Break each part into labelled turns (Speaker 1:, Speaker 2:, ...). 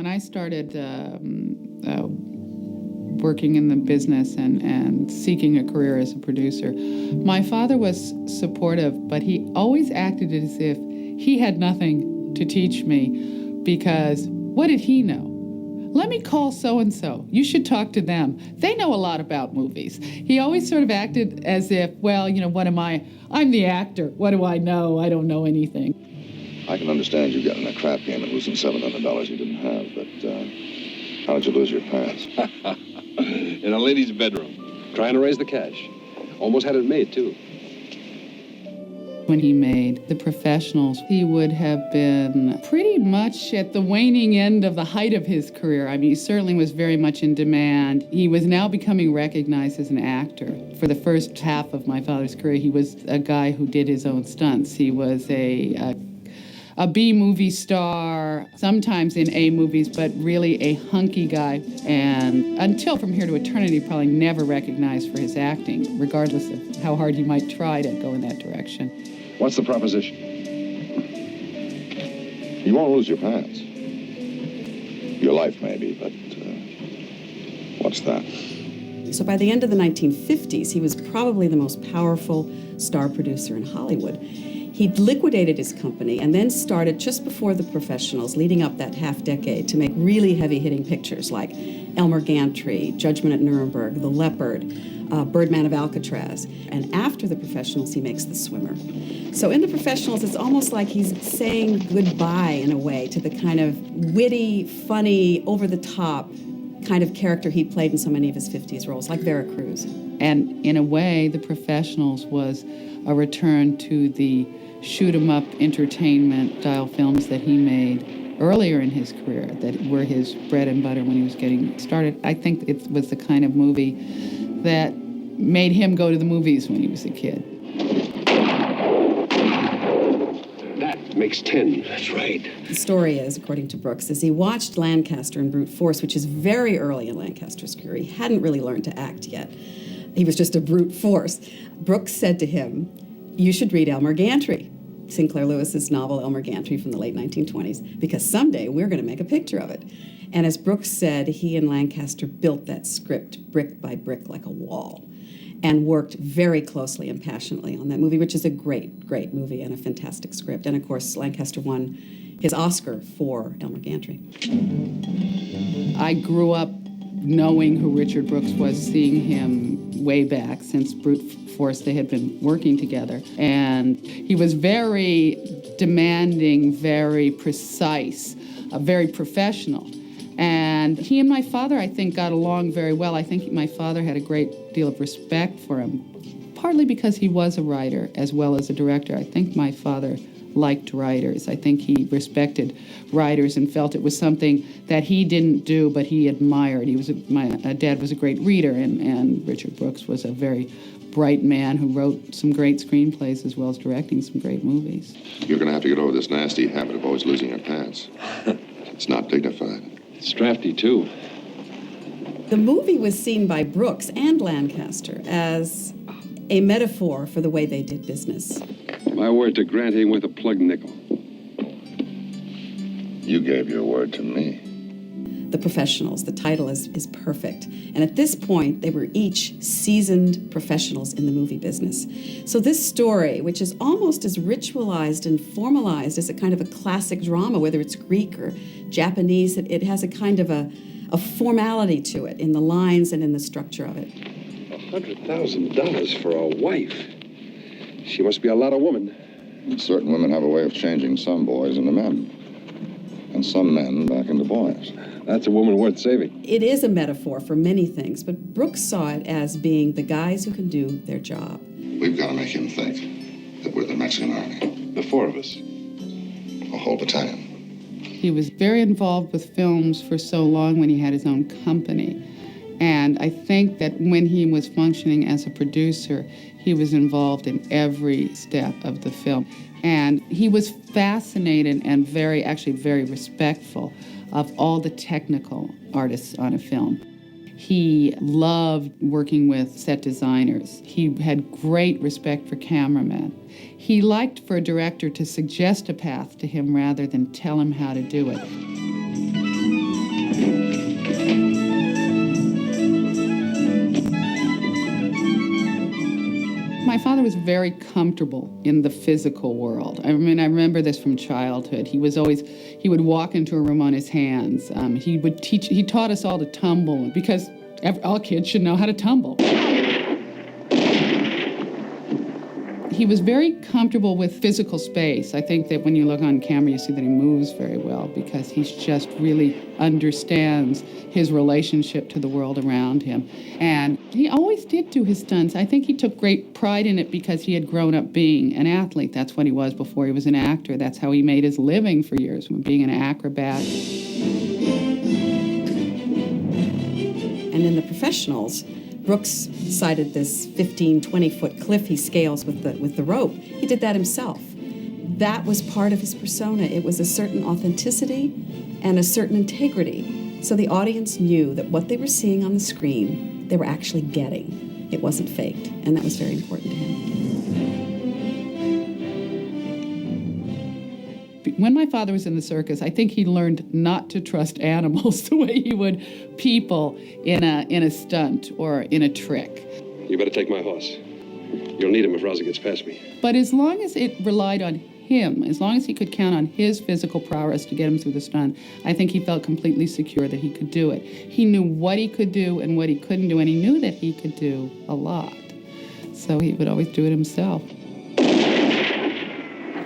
Speaker 1: When I started working in the business and seeking a career as a producer, my father was supportive, but he always acted as if he had nothing to teach me, because what did he know? Let me call so-and-so. You should talk to them. They know a lot about movies. He always sort of acted as if, well, you know, what am I? I'm the actor. What do I know? I don't know anything.
Speaker 2: I can understand you getting a crap game and losing $700 you didn't have, but how did you lose your pants?
Speaker 3: In a lady's bedroom. Trying to raise the cash. Almost had it made, too.
Speaker 1: When he made The Professionals, he would have been pretty much at the waning end of the height of his career. I mean, he certainly was very much in demand. He was now becoming recognized as an actor. For the first half of my father's career, he was a guy who did his own stunts. He was a B-movie star, sometimes in A movies, but really a hunky guy. And until From Here to Eternity, probably never recognized for his acting, regardless of how hard he might try to go in that direction.
Speaker 3: What's the proposition?
Speaker 2: You won't lose your pants. Your life, maybe, but what's that?
Speaker 4: So by the end of the 1950s, he was probably the most powerful star producer in Hollywood. He'd liquidated his company and then started just before The Professionals, leading up that half-decade, to make really heavy-hitting pictures like Elmer Gantry, Judgment at Nuremberg, The Leopard, Birdman of Alcatraz. And after The Professionals, he makes The Swimmer. So in The Professionals, it's almost like he's saying goodbye, in a way, to the kind of witty, funny, over-the-top kind of character he played in so many of his 50s roles, like Vera Cruz. And in a way, The Professionals was a return to the shoot-'em-up entertainment-style films that he made earlier in his career, that were his bread and butter when he was getting started. I think it was the kind of movie that made him go to the movies when he was a kid.
Speaker 3: That makes 10. That's right.
Speaker 4: The story is, according to Brooks, is he watched Lancaster in Brute Force, which is very early in Lancaster's career. He hadn't really learned to act yet. He was just a brute force. Brooks said to him, "You should read Elmer Gantry," Sinclair Lewis's novel Elmer Gantry from the late 1920s, "because someday we're going to make a picture of it." And as Brooks said, he and Lancaster built that script brick by brick like a wall, and worked very closely and passionately on that movie, which is a great, great movie and a fantastic script. And of course, Lancaster won his Oscar for Elmer Gantry.
Speaker 1: I grew up knowing who Richard Brooks was, seeing him way back since Brute Force. They had been working together. And he was very demanding, very precise, very professional. And he and my father, I think, got along very well. I think my father had a great deal of respect for him, partly because he was a writer as well as a director. I think my father liked writers. I think he respected writers and felt it was something that he didn't do, but he admired. My dad was a great reader, and Richard Brooks was a very bright man who wrote some great screenplays as well as directing some great movies.
Speaker 2: You're going to have to get over this nasty habit of always losing your pants. It's not dignified.
Speaker 3: It's drafty, too.
Speaker 4: The movie was seen by Brooks and Lancaster as a metaphor for the way they did business.
Speaker 3: My word to Grant ain't worth a plug nickel.
Speaker 2: You gave your word to me.
Speaker 4: The Professionals, the title is perfect. And at this point, they were each seasoned professionals in the movie business. So this story, which is almost as ritualized and formalized as a kind of a classic drama, whether it's Greek or Japanese, it has a kind of a formality to it in the lines and in the structure of it.
Speaker 3: $100,000 for a wife. She must be a lot of woman.
Speaker 2: Certain women have a way of changing some boys into men, and some men back into boys.
Speaker 3: That's a woman worth saving.
Speaker 4: It is a metaphor for many things, but Brooks saw it as being the guys who can do their job.
Speaker 2: We've got to make him think that we're the Mexican army.
Speaker 3: The four of us.
Speaker 2: A whole battalion.
Speaker 1: He was very involved with films for so long when he had his own company. And I think that when he was functioning as a producer, he was involved in every step of the film. And he was fascinated and very respectful of all the technical artists on a film. He loved working with set designers. He had great respect for cameramen. He liked for a director to suggest a path to him rather than tell him how to do it. father was very comfortable in the physical world. I mean, I remember this from childhood. He would walk into a room on his hands. He taught us all to tumble because all kids should know how to tumble. He was very comfortable with physical space. I think that when you look on camera, you see that he moves very well because he just really understands his relationship to the world around him. And he always did do his stunts. I think he took great pride in it because he had grown up being an athlete. That's what he was before he was an actor. That's how he made his living for years, being an acrobat.
Speaker 4: And in The Professionals, Brooks cited this 15, 20-foot cliff he scales with the rope. He did that himself. That was part of his persona. It was a certain authenticity and a certain integrity. So the audience knew that what they were seeing on the screen, they were actually getting. It wasn't faked, and that was very important to him.
Speaker 1: When my father was in the circus, I think he learned not to trust animals the way he would people in a stunt or in a trick.
Speaker 3: You better take my horse. You'll need him if Rosa gets past me.
Speaker 1: But as long as it relied on him, as long as he could count on his physical prowess to get him through the stunt, I think he felt completely secure that he could do it. He knew what he could do and what he couldn't do, and he knew that he could do a lot. So he would always do it himself.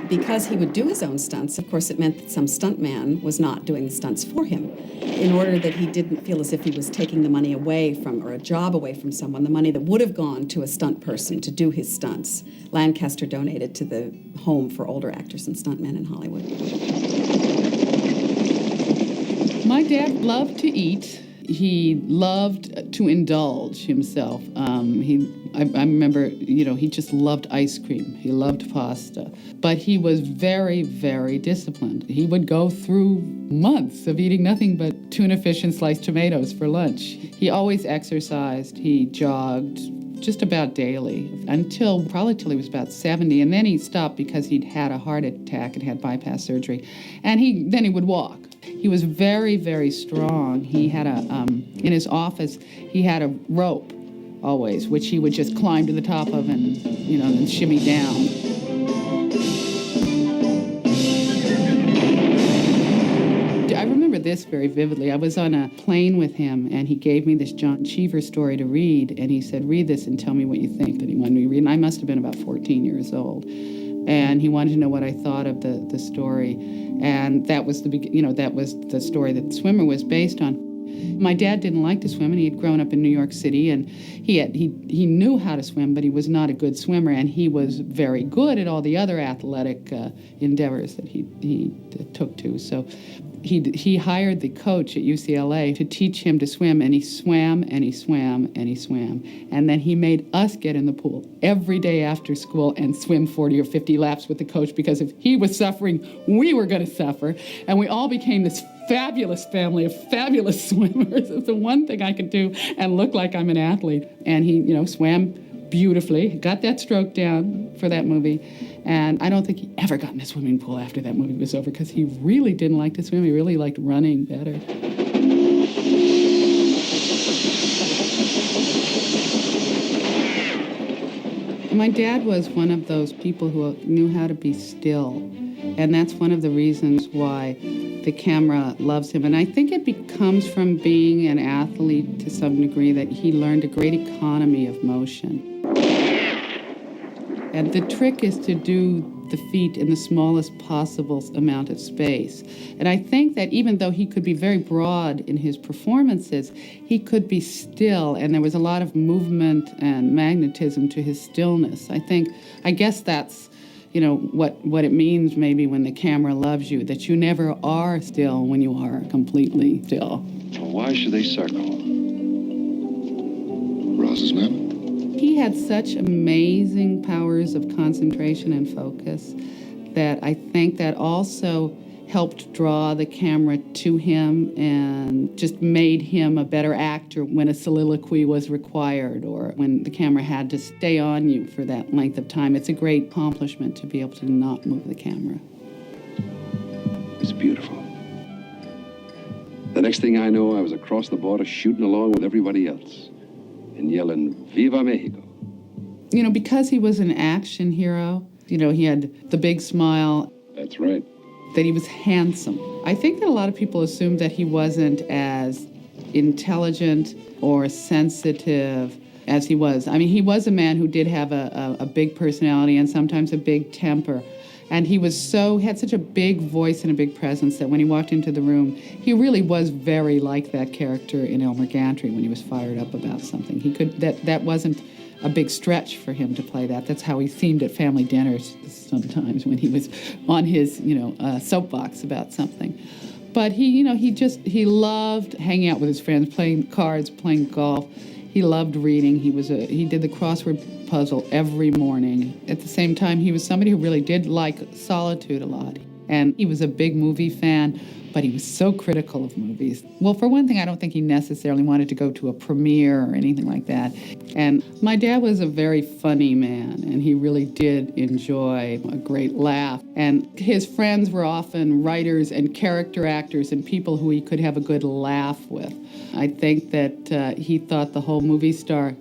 Speaker 4: Because he would do his own stunts, of course, it meant that some stuntman was not doing the stunts for him. In order that he didn't feel as if he was taking the money away from, or a job away from someone, the money that would have gone to a stunt person to do his stunts, Lancaster donated to the home for older actors and stuntmen in Hollywood.
Speaker 1: My dad loved to eat. He loved to indulge himself. I remember, he just loved ice cream. He loved pasta. But he was very, very disciplined. He would go through months of eating nothing but tuna fish and sliced tomatoes for lunch. He always exercised. He jogged just about daily probably till he was about 70. And then he stopped because he'd had a heart attack and had bypass surgery. And then he would walk. He was very, very strong. He had in his office, he had a rope always, which he would just climb to the top of and, then shimmy down. I remember this very vividly. I was on a plane with him, and he gave me this John Cheever story to read, and he said, read this and tell me what you think, that he wanted me to read. And I must have been about 14 years old. And he wanted to know what I thought of the story. And that was that was the story that Swimmer was based on. My dad didn't like to swim, and he had grown up in New York City, and he knew how to swim, but he was not a good swimmer, and he was very good at all the other athletic endeavors that he took to. So he hired the coach at UCLA to teach him to swim, and he swam, and he swam, and he swam. And then he made us get in the pool every day after school and swim 40 or 50 laps with the coach, because if he was suffering, we were going to suffer. And we all became this fabulous family of fabulous swimmers. It's the one thing I could do and look like I'm an athlete. And he, swam beautifully, got that stroke down for that movie. And I don't think he ever got in a swimming pool after that movie was over, because he really didn't like to swim. He really liked running better. My dad was one of those people who knew how to be still. And that's one of the reasons why the camera loves him. And I think it comes from being an athlete to some degree, that he learned a great economy of motion. And the trick is to do the feat in the smallest possible amount of space. And I think that even though he could be very broad in his performances, he could be still, and there was a lot of movement and magnetism to his stillness. I guess that's what it means maybe when the camera loves you, that you never are still when you are completely still.
Speaker 3: Well, why should they circle?
Speaker 2: Rose's man?
Speaker 1: He had such amazing powers of concentration and focus that I think that also helped draw the camera to him and just made him a better actor when a soliloquy was required or when the camera had to stay on you for that length of time. It's a great accomplishment to be able to not move the camera.
Speaker 3: It's beautiful. The next thing I know, I was across the border shooting along with everybody else and yelling, Viva Mexico.
Speaker 1: because he was an action hero, he had the big smile,
Speaker 3: That's right.
Speaker 1: that he was handsome. I think that a lot of people assumed that he wasn't as intelligent or sensitive as he was. I mean, he was a man who did have a big personality and sometimes a big temper. And he had such a big voice and a big presence that when he walked into the room, he really was very like that character in Elmer Gantry when he was fired up about something. That wasn't a big stretch for him to play that. That's how he seemed at family dinners sometimes when he was on his, soapbox about something. But he loved hanging out with his friends, playing cards, playing golf. He loved reading. He did the crossword puzzle every morning. At the same time, he was somebody who really did like solitude a lot. And he was a big movie fan, but he was so critical of movies. Well, for one thing, I don't think he necessarily wanted to go to a premiere or anything like that. And my dad was a very funny man, and he really did enjoy a great laugh. And his friends were often writers and character actors and people who he could have a good laugh with. I think that he thought the whole movie star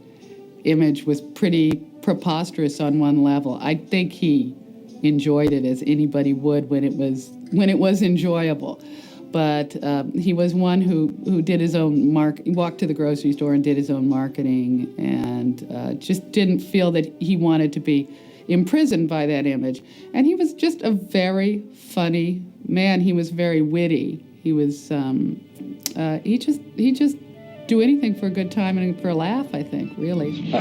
Speaker 1: image was pretty preposterous on one level. I think he enjoyed it as anybody would when it was enjoyable. But he was one who did his own he walked to the grocery store and did his own marketing and just didn't feel that he wanted to be imprisoned by that image. And he was just a very funny man. He was very witty. He was he just do anything for a good time and for a laugh, I think, really.